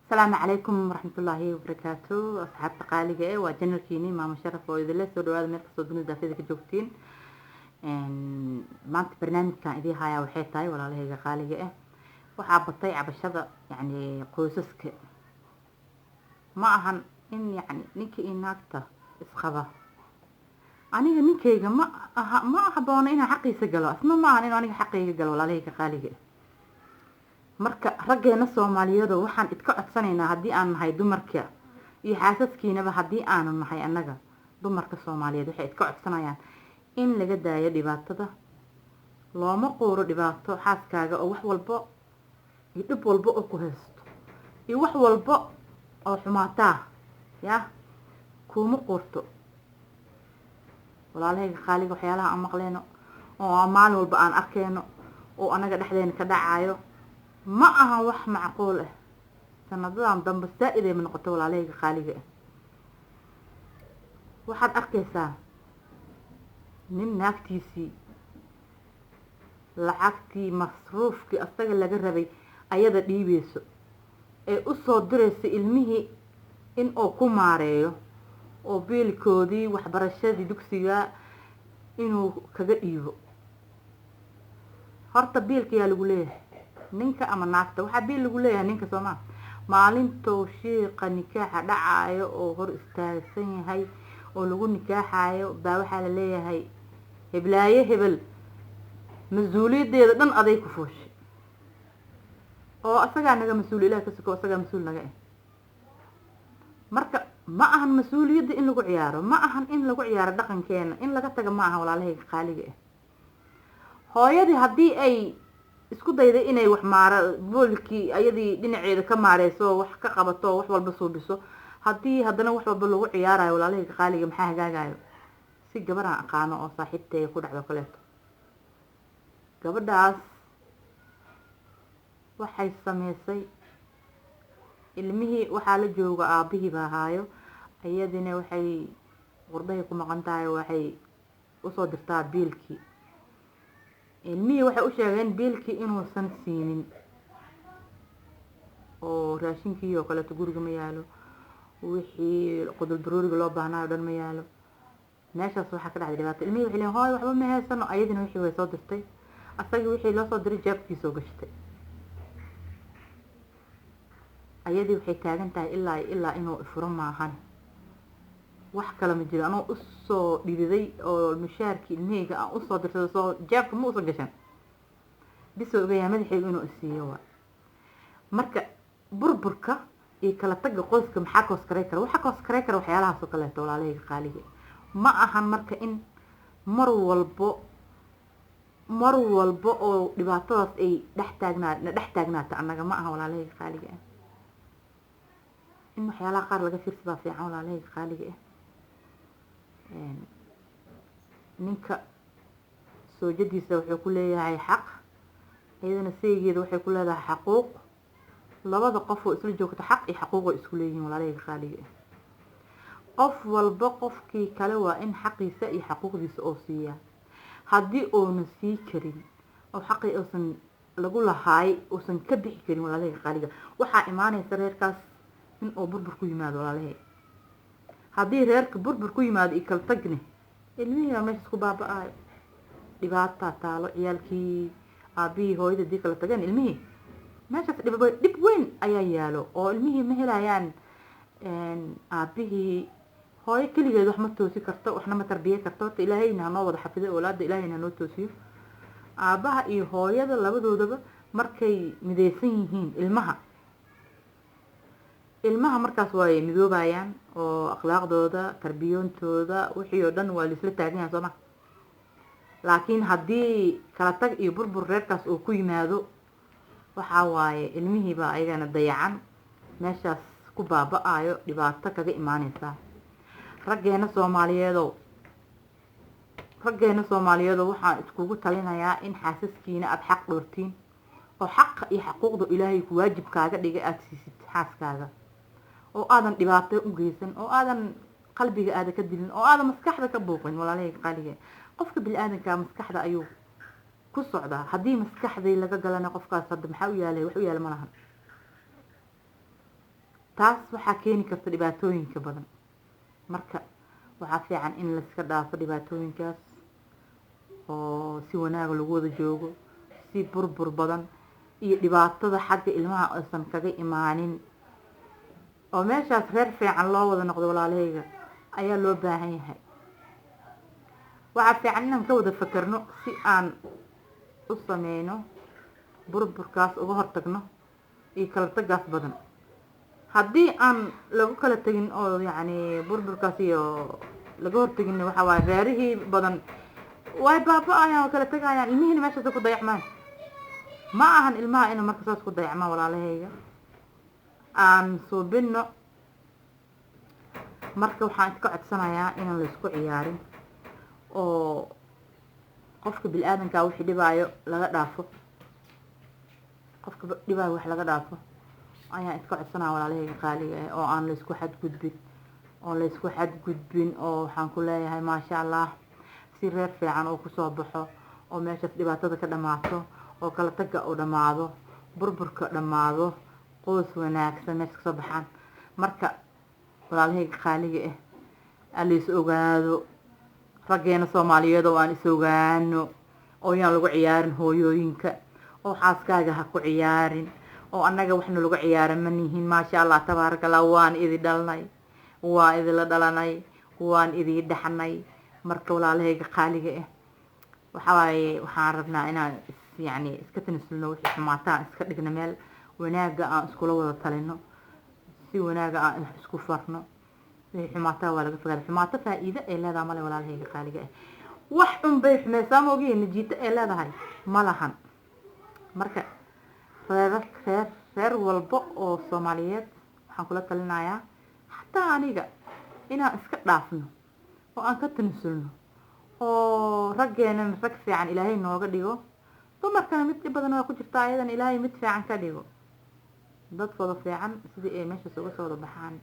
السلام عليكم ورحمة الله وبركاته. أصحاب تقاليقة وجنر كيني ماما شرف وإذا سو دواد مeel kastoo dunida daafida ka joogtiin maanta barnaamijkan idii haya waxay tahay walaalahayga qaaliga ah waxaa batay cabashada yani qoysaska ma ahan in yani ninka iyo naagta isqaba aniga ninkayga ma haboono inaan xaqiisa galo asma ma ahan in aniga xaqayga galo walaalahayga qaaliga marka raggeena Soomaaliyeed waxaan idka codsanaynaa hadii aan nahay dumarka iyo xaasaskiinaba hadii aanu nahay annaga dumarka Soomaaliyeed waxay idka codsanayaan in laga daayo dhibaatada looma qooro dhibaato xaaskaaga oo wax walba iyo dhib walba oo ku haysto iyo wax walba oo xumaata ya kuma qorto walaalahayga qaaliga waxyaalaha aan maqleeno oo maalin walba aan arkeyno oo anaga dhexdeena ka dhacayo ma aha wax macquul ah sanadadan dambe saa'iday ma noqoto walaalahayga qaaliga ah waxaad arkaysaa nin naagtiisii lacagtii masruufkii asaga laga rabay ayada dhiibeyso ee u soo diraysa ilmihii in uu ku maareeyo oo biilkoodii waxbarashadii dugsiga inuu kaga dhiibo horta biilkiyaa lagu leeyahay ninka ama naagta waxa biil lagu leeyahay ninka Soomaal maalintuu sheeqa nikaaxa dhacayo oo hor istaagsan yahay oo lagu nikaaxayo baa waxa la leeyahay heblaaye hebel mas'uuliyadeeda dhan aday ku fooshay oo asaga naga mas'uul ilaahay ka soo asaga mas'uul naga ah marka ma ahan mas'uuliyada in lagu ciyaaro ma ahan in lagu ciyaaro dhaqankeena in laga taga ma aha walaalahayga qaaliga ah hooyadii hadii ay isku dayday inay wax maara boolkii ayadii dhinaceeda ka maareyso wax ka qabato wax walba suubiso hadii hadana wax walba lagu ciyaarayo walaalahayga qaaliga maxaa hagaagayo si gabar aan aqaano oo saaxiibtay ku dhacdo kaleeto gabadhaas waxay sameysay ilmihii waxa la jooga aabihii baa haayo ayadina waxay qurbahay ku maqan tahay waxay u soo dirtaa biilkii ilmihii waxay u sheegeen biilkii inuusan siinin oo raashinkii oo kale guriga ma yaalo wixii qodol daruuriga loo baahnaa dhan ma yaalo meeshaas waxa ka dhacday dhibaato ilmihii waxay leeyahay hooy waxba ma haysano ayadina wixii way soo dirtay asagii wixii loo soo diray jeebkiisa oo gashtay ayadii waxay taagan tahay ilaa inuu furo maahan wax kale ma jiro anoo u soo dhididay oo mishaarkii ilmihayga aan u soo dirtay soo jeebka ma u soo gashan bisoo ogeeyaa madaxayga inuu isiiyo waa marka burburka iyo kala tagga qoyska maxaa koos karay kara waxa koos karay kara waxyaalahaas oo kale walaalahayga qaaliga ma ahan marka in mar walba oo dhibaatadaas ay dhex taagnaata annaga ma aha walaalahayga qaaliga in waxyaalaha qaar laga fiirsadaa fiican walaalahayga qaaliga ninka soojadiisa wuxuu ku leeyahay xaq iyadana seegeeda waxay ku leedahay xaquuq labada qof oo isla joogto xaq iyo xaquuq oo isku leeyihiin walaalahayga qaaliga qof walba qofkii kale waa in xaqiisa iyo xaquuqdiisa oo siiya hadii oona sii karin oo xaqi uusan lagu lahaay uusan ka bixi karin walaalahayga qaaliga waxa imaanaysa reerkaas in uu burbur ku yimaado walaalahayga hadii reerka burbur ku yimaado ikal tagni ilmihiina meesha isku baaba'ay dhibaato taalo ciyaalkii aabii hooyada dii kala tagan ilmihii meeshaas dhib weyn ayaa yaalo oo ilmihii ma helayaan aabihii hooyo kaligeed wax ma toosi karto waxna ma tarbiye karto ilaahayna noo wada xafido awlaada ilaahayna noo toosiyo aabaha iyo hooyada labadoodaba markay mideysan yihiin ilmaha markaas way midoobayaan oo akhlaaqdooda tarbiyoontooda wixii oo dhan waa isla taagan yahay Soomaa laakiin hadii kala tag iyo burbur reerkaas oo ku yimaado waxa waaye ilmihii baa ayagana dayacan meeshaas ku baaba'ayo dhibaato kaga imaanaysa raggeena Soomaaliyeed waxaan iskugu talinayaa in xaasaskiina aad xaq dhortiin oo xaq iyo xaquuqda Ilaahay ku waajibkaaga dhigay aad siisid xaaskaaga oo aadan dhibaato u geysan oo aadan qalbiga aad ka dilin oo aadan maskaxda ka buuqin walaalahayga qaaliga qofka bilaadanka maskaxda ayuu ku socdaa hadii maskaxday laga galana qofkaas hadda maxaa u yaalay wax u yaal ma lahan taas waxaa keeni karta dhibaatooyinka badan. marka waxaa fiican in la iska dhaafo dhibaatooyinkaas oo si wanaag lagu wada joogo, si burbur badan iyo dhibaatada xagga ilmaha aysan kaga imaanin, oo meeshaas reer fiican loo wada noqdo walaalahayga ayaa loo baahan yahay. waxaa fiican inaan ka wada fakarno si aan u sameyno burburkaas uga hortagno iyo kala tagaas badan. haddii aan lagu kala tagin oo yacni burburkaas iyo laga hortagin, waxa waaye reerihii badan way baaba'ayaan oo kala tagayaan, ilmihiina meeshaas ku dayacmaan. ma ahan ilmaha inuu marka saas ku dayacmaan walaalahayga. aan suubino marka waxaan iska codsanayaa inaan la isku ciyaarin oo qofka bilaadanka wixii dhibaayo laga dhaafo, qofka dhibaayo wax laga dhaafo ayaan iska codsanaa walaalahayga qaaliga ah, oo aan la isku xadgudbin oo waxaan ku leeyahay maasha Allah si reer fiican oo kusoo baxo, oo meeshaas dhibaatada ka dhamaato, oo kala taga oo dhamaado, burburka dhamaado, qoys wanaagsan meesha kasoo baxaan. marka walaalahayga qaaliga ah aan la is ogaado, raggeena Soomaaliyeed oo aan is ogaano, oo yaan lagu ciyaarin hooyooyinka, oo xaaskaaga ha ku ciyaarin, oo annaga waxna lagu ciyaaran ma nihin. maasha Allah tabaarakallah, waan idin dhalnay, waa idinla dhalanay, waan idin dhaxnay. marka walaalahayga qaaliga ah waxaan rabnaa inaan yacni iska tanasulno wixii xumaataan iska dhigno meel wanaaga aan iskula wada talino, si wanaaga aan isku farno. wixii xumaataa waa laga fogaada. xumaato faa'iido ay leedahay male walaalahayga qaaliga ah. wax un bay xumeysaa moogiin najiito ay leedahay ma lahan. marka reer walba oo Soomaaliyeed waxaan kula talinayaa xataa aniga inaan iska dhaafno oo aan ka tanasulno, oo raggeena rag fiican ilaahay nooga dhigo, dumarkana mid badan waa ku jirta ayadan ilaahay mid fiican ka dhigo. dadkooda fiican sidii ay meeshaas uga soo wada baxaan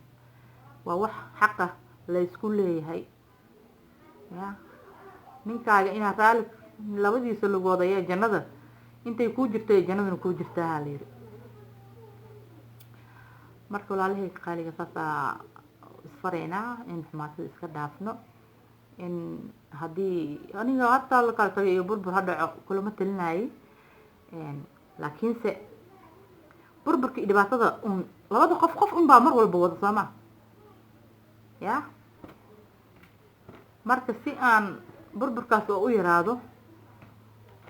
waa wax xaqa la isku leeyahay. ya ninkaaga inaad raali labadiisa lugooda ee jannada intay ku jirtay jannaduna ku jirtaa ha leeyahay. marka walaalahayga qaaliga saasaa isfareynaa in xumaatada iska dhaafno. in haddii aniga hataa la kala tagay iyo burbur ha dhaco kulama talinayay, laakiinse burburka iyo dhibaatada labada qof unbaa mar walba wada sooma. ya marka si aan burburkaas oo u yaraado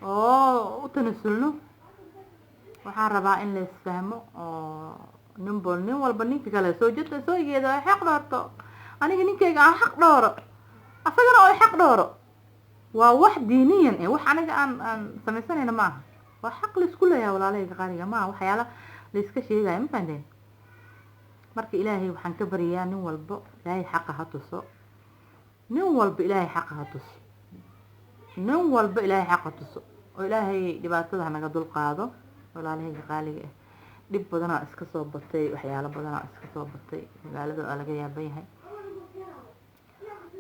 oo u tanasulno, waxaan rabaa in la isfahmo oo nin walba ninka kale soo jeedta soo yeedo ay xaq dhoorto. aniga ninkayga aan xaq dhooro, asagana oo xaq dhooro. waa wax diiniyan wax aniga aan samaysanayna maaha. waa xaq la isku leeyahay walaalahayga qaaliga maaha waxyaala la iska sheegayo. ma fahanteen? marka ilaahay waxaan ka baryaa nin walba ilaahay xaqa ha tuso, nin walba ilaahay xaqa ha tuso, nin walba ilaahay xaqa tuso, oo ilaahay dhibaatada naga dul qaado. walaalahayga qaaliga ah dhib badanaa iska soo batay, waxyaalo badanaa iska soo batay, magaalada waa laga yaaban yahay.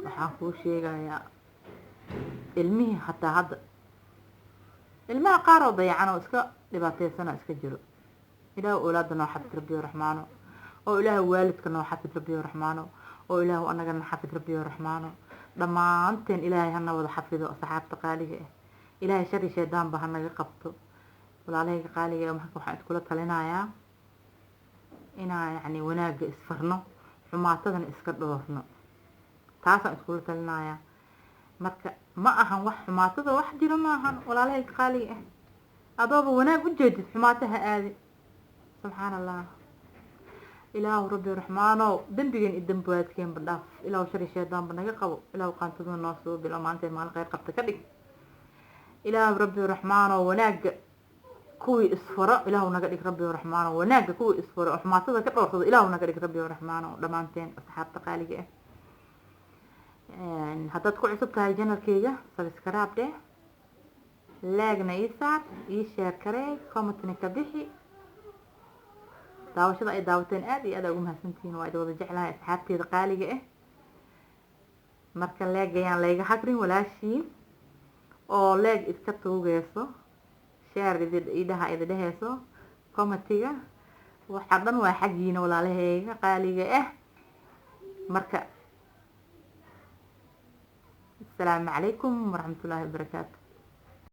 waxaan kuu sheegayaa ilmihii hataa hadda ilmaha qaar oo dayacan oo iska dhibaataysana iska jiro. ilaahu awlaada noo xafid rabbiyo raxmaano, oo ilaahu waalidka noo xafid rabbiyo raxmaano, oo ilaahu annagana xafid rabbiyo raxmaano. dhammaanteen ilaahay hana wada xafido. asxaabta qaaliga ah ilaahay shari shaydaanba hanaga qabto. walaalahayga qaaliga ah marka waxaan iskula talinayaa inaan yacni wanaagga isfarno, xumaatadana iska dhoorno. taasaan iskula talinayaa. marka ma ahan wax xumaatada wax jiro ma ahan walaalahayga qaaliga ah. adooba wanaag u jeedid xumaato ha aadin. subxaan allah. ilaahu rabbi raxmaano dembigeen iyo dembiwaadkeen badhaaf. ilaahu shari shaydaanba naga qabo. ilaahu qaantaduna noo soo bilo maanta maalin khayr qabta ka dhig. ilaahu rabbi raxmaano wanaagga kuwii isfaro ilaahu naga dhig rabbi raxmaano. wanaagga kuwii isfaro oo xumaatada ka dhoorsado ilaahu naga dhig rabbi raxmaano. dhammaanteen asxaabta qaaliga ah haddaad ku cusub tahay janalkayga subscribe dheh, laagna ii saar, ii share karee, commentna ka bixi. daawashada ay daawateen aad iyo aad ugu mahadsantihiin. waa idin wada jeclahay asxaabteeda qaaliga ah. marka leegayaan layga xagrin walaashiin oo leeg iska tuugeyso, share idhaha idin dheheyso, commentiga waxa dhan waa xagiina walaalahayga qaaliga ah marka السلام عليكم ورحمة الله وبركاته.